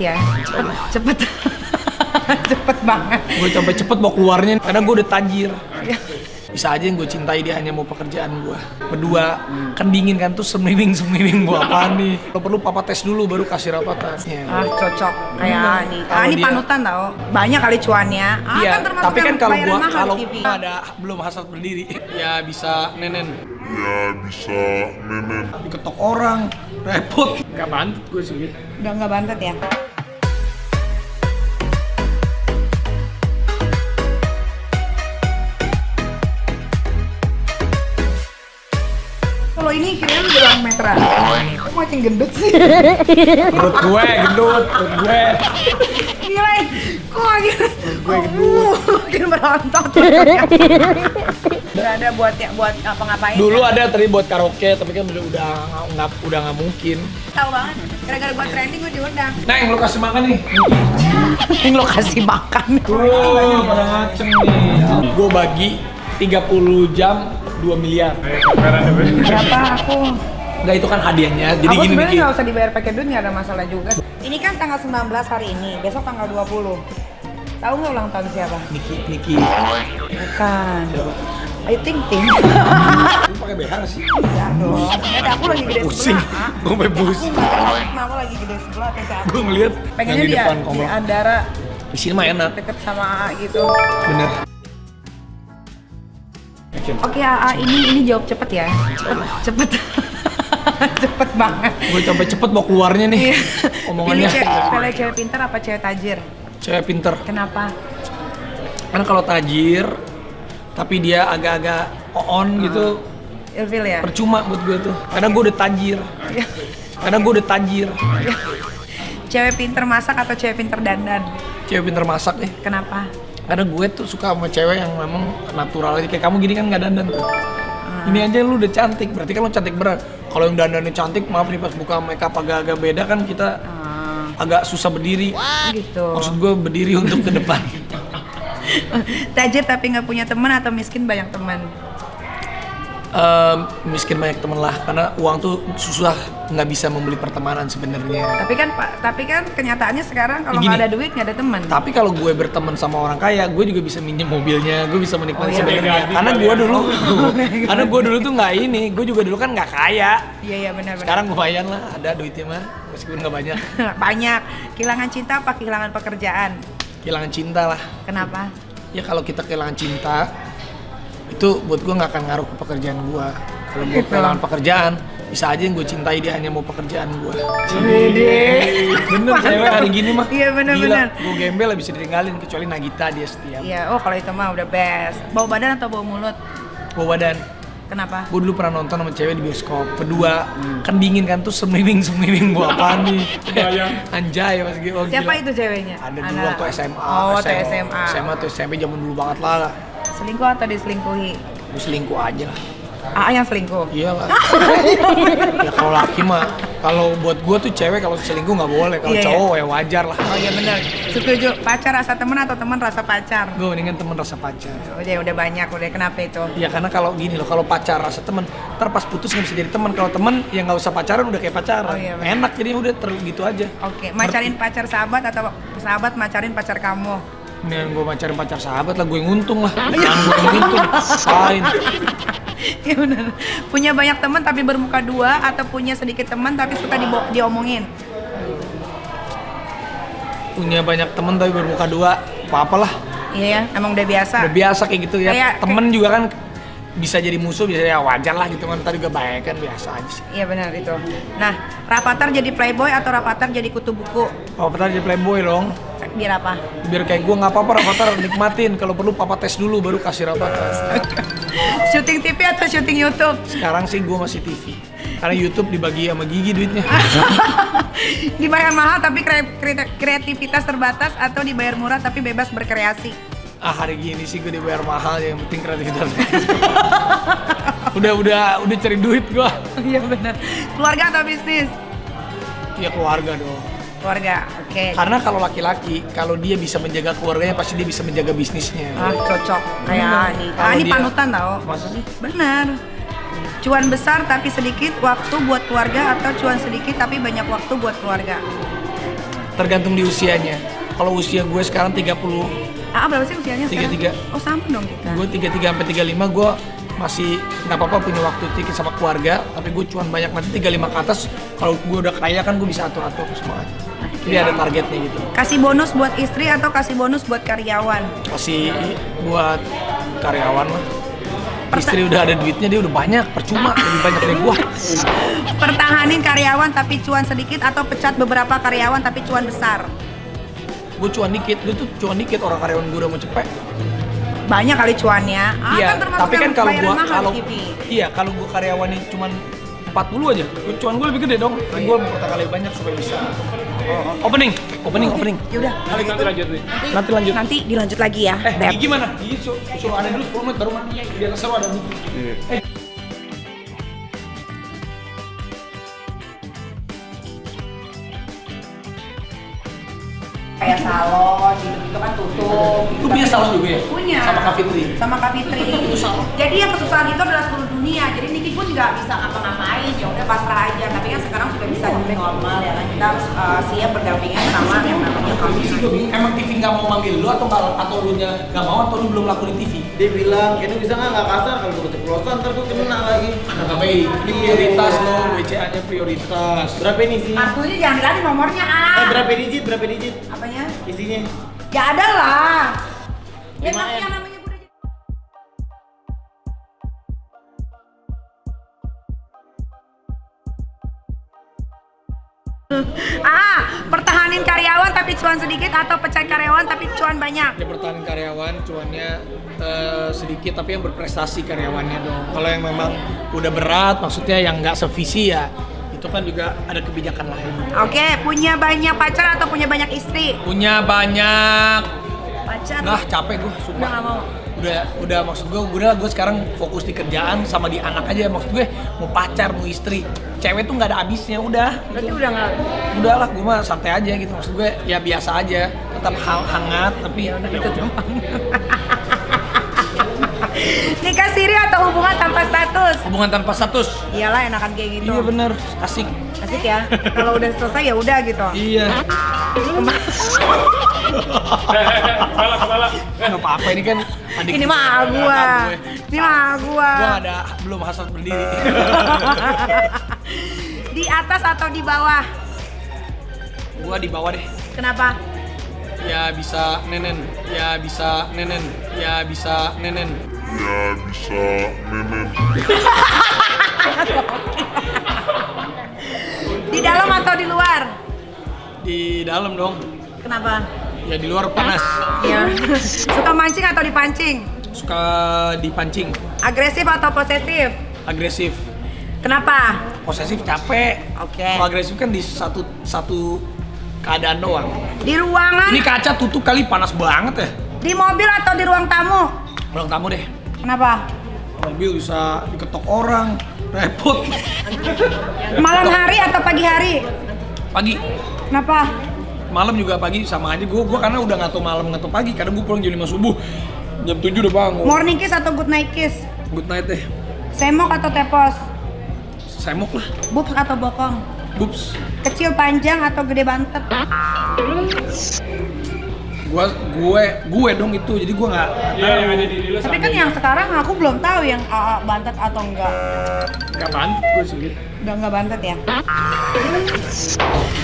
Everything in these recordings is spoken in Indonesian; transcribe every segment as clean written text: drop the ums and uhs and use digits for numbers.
ya, cepet cepet banget. Gue sampai cepet mau keluarnya karena gue udah tajir. Bisa aja yang gue cintai dia hanya mau pekerjaan gue. Berdua kan dingin kan tuh semriwing gue apaan nih. Kalau perlu papa tes dulu baru kasih rapatannya. Cocok kayak Ani. Ani dia- panutan tau, banyak kali cuannya. Iya, Kan termasuk tapi kan yang kalau bayaran gua mahal kalau di TV. ada belum hasrat berdiri, ya bisa nenen. Diketok orang, repot. Gak bantet gue sih. Udah nggak bantet ya? Kalau ini kira-kira udah berapa meteran? Kok makin gendut sih? Perut gue gendut, perut gue. Gila, kok makin Gue gendut. makin berontot. Udah ada buat apa-ngapain? Dulu ada tadi buat karaoke, tapi kan udah nggak mungkin. Tahu banget, gara-gara buat trending gue diundang. Neng, lu kasih makan nih. Yang lo kasih makan. Tuh, pada ngaceng nih. Gue bagi 30 jam 2 miliar. Berapa aku? Enggak, itu kan hadiahnya. Jadi Aku gini sebenarnya nih. nggak usah dibayar pakai duit, nggak ada masalah juga. Ini kan tanggal 19 hari ini, besok tanggal 20. Tahu nggak ulang tahun siapa? Niki. Bukan. Siapa? Ayo Ting. Lu pakai BH nggak sih? Ya dong. Tete aku lagi gede Pusing. sebelah. Gue sampai pusing. Aku lagi gede sebelah tete aku. Gue ngeliat Pengennya yang di dia depan di komplek. Andara Di sini mah enak. deket sama AA gitu. Bener. Oke AA, ini jawab cepet ya. Cepet. Cepet banget. Gue sampai cepet mau keluarnya nih. Omongannya. Pilih cewek pintar apa cewek tajir? Cewek pinter. Kenapa? Karena kalau tajir, tapi dia agak-agak on gitu, Ilfil ya? percuma buat gue tuh. Karena gue udah tajir. Cewek pintar masak atau cewek pintar dandan? Cewek pinter masak nih. Kenapa? Karena gue tuh suka sama cewek yang memang natural aja. Kayak kamu gini kan nggak dandan tuh. Ini aja lu udah cantik, berarti kan lu cantik beneran. Kalau yang dandannya cantik, maaf nih pas buka makeup agak-agak beda kan kita agak susah berdiri. Gitu. Maksud gue berdiri untuk ke depan. Tajir tapi nggak punya teman atau miskin banyak teman? Miskin banyak temen lah, karena uang tuh susah nggak bisa membeli pertemanan sebenarnya. Tapi kan kenyataannya sekarang kalau Gini. nggak ada duit nggak ada teman. Tapi kalau gue berteman sama orang kaya, gue juga bisa minjem mobilnya, gue bisa menikmati Oh, iya. sebenarnya. Karena gue dulu tuh nggak ini, gue juga dulu kan nggak kaya. Iya benar. Sekarang lumayan lah, ada duitnya mah, meskipun nggak banyak. Banyak. Kehilangan cinta apa kehilangan pekerjaan? Kehilangan cinta lah. Kenapa? Ya kalau kita kehilangan cinta, itu buat gue nggak akan ngaruh ke pekerjaan gue. Kalau gue kehilangan pekerjaan, bisa aja yang gue cintai dia hanya mau pekerjaan gue. Bener, cewek hari gini mah. Iya, bener, Gila, bener. gue gembel lah bisa ditinggalin, kecuali Nagita dia setia. Iya. Oh kalau itu mah udah best. Bau badan atau bau mulut? Bawa badan. Kenapa? Gue dulu pernah nonton sama cewek di bioskop. Berdua, kan dingin kan tuh semriwing gue apaan nih. Anjay mas gitu. Oh, Siapa gila. itu ceweknya? Ada dulu waktu SMA. Oh, waktu SMA. SMA tuh SMP zaman dulu banget lah. Selingkuh atau diselingkuhi? Gue selingkuh aja lah. AA yang selingkuh? Iya lah. Ya kalau laki mah, kalau buat gue tuh cewek kalau selingkuh nggak boleh. Kalau Iya, cowok ya wajar lah. Oh iya benar. Setuju. Pacar rasa teman atau teman rasa pacar? Gue mendingan temen rasa pacar. Oh ya udah banyak udah. Kenapa itu? Ya karena kalau gini loh, kalau pacar rasa temen, ntar pas putus nggak bisa jadi teman. Kalau temen ya nggak usah pacaran, udah kayak pacaran. Oh, iya, bener. Enak jadi udah gitu aja. Oke, macarin pacar sahabat atau sahabat macarin pacar kamu? Mendingan gue pacarin pacar sahabat lah, gue yang untung lah. Jangan gue yang untung. Lain. Ya benar. Punya banyak teman tapi bermuka dua atau punya sedikit teman tapi suka diomongin? Punya banyak temen tapi bermuka dua, apa-apalah. Iya ya, emang udah biasa. Udah biasa kayak gitu ya. Kayak- Temen juga kan bisa jadi musuh, bisa ya wajar lah gitu kan. Tadi juga baik kan, biasa aja sih. Iya benar itu. Nah, Rapatar jadi playboy atau Rapatar jadi kutu buku? Oh, Rafathar jadi playboy dong. Biar apa? Biar kayak gue nggak apa-apa, Rafathar nikmatin. Kalau perlu papa tes dulu baru kasih Rafathar. Syuting TV atau syuting YouTube? Sekarang sih gue masih TV. Karena YouTube dibagi sama Gigi duitnya. Dibayar mahal tapi kreativitas terbatas atau dibayar murah tapi bebas berkreasi? Hari gini sih gue dibayar mahal, yang penting kreativitas. udah cari duit gue. Iya benar. Keluarga atau bisnis? Ya keluarga dong. Keluarga, oke. Karena kalau laki-laki, kalau dia bisa menjaga keluarganya, pasti dia bisa menjaga bisnisnya. Cocok kayak Ani. Kalau Ani dia- panutan tau. Masa sih? Benar. Cuan besar tapi sedikit waktu buat keluarga atau cuan sedikit tapi banyak waktu buat keluarga? tergantung di usianya. Kalau usia gue sekarang 30, Berapa sih usianya 33. sekarang? Oh sama dong kita. Gue 33 sampai 35 gue masih nggak apa-apa punya waktu sedikit sama keluarga, tapi gue cuan banyak. Nanti 35 ke atas kalau gue udah kaya kan gue bisa atur-atur semuanya. Jadi ada targetnya gitu. Kasih bonus buat istri atau kasih bonus buat karyawan? Kasih buat karyawan lah. Istri udah ada duitnya, dia udah banyak, percuma lebih banyak dari gua. Pertahanin karyawan tapi cuan sedikit atau pecat beberapa karyawan tapi cuan besar? Gue cuan dikit, gue tuh cuan dikit, orang karyawan gue udah mau cepet. Banyak kali cuannya. Iya, Kan termasuk tapi kan yang kalau bayaran gua mahal kalau di TV. iya kalau gue karyawannya cuman 40 aja, cuan gue lebih gede dong. Gue mau kota kali banyak supaya bisa. Opening. Yaudah, kalau gitu Nanti lanjut. nanti dilanjut lagi ya. Beb. Gigi mana? Gigi suruh ada dulu 10 menit baru mandi. Biar seru ada nih. Kayak salon gitu kan tutup. Lu punya salon juga ya? Punya. Sama Kak Fitri? Sama Kak Fitri. Jadi yang kesusahan itu adalah seluruh dunia. Jadi Niki pun nggak bisa ngapa-ngapain. Ya udah pasrah aja. Tapi kan sekarang sudah bisa mulai normal ya kan. Kita harus siap berdampingan sama yang namanya kondisi. Emang TV nggak mau manggil lu atau lu nya nggak mau atau lu belum laku di TV? Dia bilang, ini bisa nggak kasar kalau gue keceplosan ntar gue kena lagi. Nggak baik. Ini prioritas lo, WCA-nya prioritas. Berapa ini isinya? Kartunya jangan dilatih nomornya Berapa digit? Berapa digit? Apanya? Isinya? Ya ada lah. Ya 5M. tapi yang namanya udah pertahanin karyawan tapi cuan sedikit atau pecat karyawan tapi cuan banyak? Ya pertahanan karyawan, cuannya sedikit tapi yang berprestasi karyawannya dong. Kalau yang memang udah berat, maksudnya yang nggak sevisi ya, itu kan juga ada kebijakan lain. Oke, punya banyak pacar atau punya banyak istri? Punya banyak, Pacar. capek gue, Udah sumpah. nggak mau. Udah maksud gue sekarang fokus di kerjaan sama di anak aja. Maksud gue mau pacar, mau istri, cewek tuh nggak ada habisnya, udah. Berarti udah nggak. Udahlah, gue mah santai aja gitu. Maksud gue ya biasa aja, tetap hangat tapi ya udah itu doang. Nikah siri atau hubungan tanpa status? Hubungan tanpa status. Iyalah enakan kayak gitu. Iya bener, asik. Asik ya. Kalau udah selesai ya udah gitu. Iya. Nggak apa-apa, ini kan adik. Ini mah gua. Ini mah gua. Gua belum hasrat berdiri. Di atas atau di bawah? Gua di bawah deh. Kenapa? Ya bisa nenen. Ya bisa nenen. Ya bisa nenen. Di dalam atau di luar? Di dalam dong. Kenapa? Ya di luar panas. Ya. Suka mancing atau dipancing? Suka dipancing. Agresif atau posesif? Agresif. Kenapa? Posesif capek. Oke. Kalau agresif kan di satu keadaan doang. Di ruangan? Ini kaca tutup kali, panas banget ya. Di mobil atau di ruang tamu? Ruang tamu deh. Kenapa? Mobil bisa diketok orang, repot. Malam hari atau pagi hari? Pagi. Kenapa? Malam juga pagi sama aja. Gua karena udah nggak tahu malam nggak tahu pagi. Kadang gue pulang jam 5 subuh, jam 7 udah bangun. Morning kiss atau good night kiss? Good night deh. Semok atau tepos? Semok lah. Boobs atau bokong? Boobs. Kecil panjang atau gede bantet? Gue dong itu. Jadi gue nggak tahu. Tapi kan yang sekarang aku belum tahu yang bantet atau enggak. Nggak banget gue sih. Udah enggak bantet ya?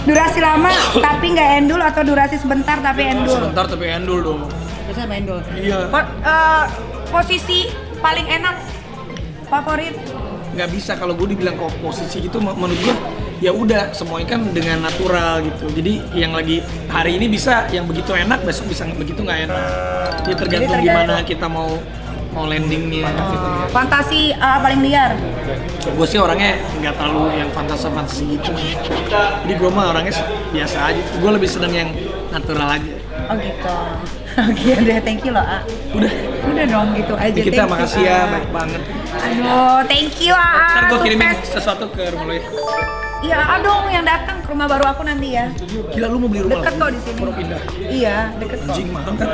Durasi lama tapi nggak endul atau durasi sebentar tapi endul? Sebentar tapi endul dong. Biasanya main endul. Iya. Posisi paling enak favorit? Nggak bisa kalau gue dibilang posisi gitu menurut gue ya udah semuanya kan dengan natural gitu. Jadi yang lagi hari ini bisa yang begitu enak, besok bisa begitu nggak enak. Ya tergantung gimana kita mau landingnya. Gitu. Fantasi paling liar? Gue sih orangnya nggak terlalu yang fantasi gitu. Jadi gue mah orangnya biasa aja. Gue lebih seneng yang natural aja. Oh gitu. Oke udah, thank you loh. Udah dong gitu aja. Kita makasih ya, baik banget. Aduh, thank you Ntar gue kirimin Sukses. sesuatu ke rumah lo ya. Iya, dong yang datang ke rumah baru aku nanti ya. Gila lu mau beli rumah Deket lagi? kok di sini. Baru pindah. Iya, deket kok. Anjing mahal kan?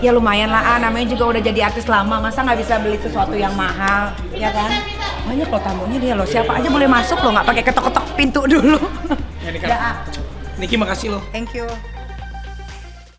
Ya lumayan lah, namanya juga udah jadi artis lama, masa nggak bisa beli sesuatu yang mahal, ya kan? Banyak loh tamunya dia loh, siapa aja boleh masuk loh, nggak pakai ketok-ketok pintu dulu. Ya, ini kan. Ya, Ini Niki makasih loh. Thank you.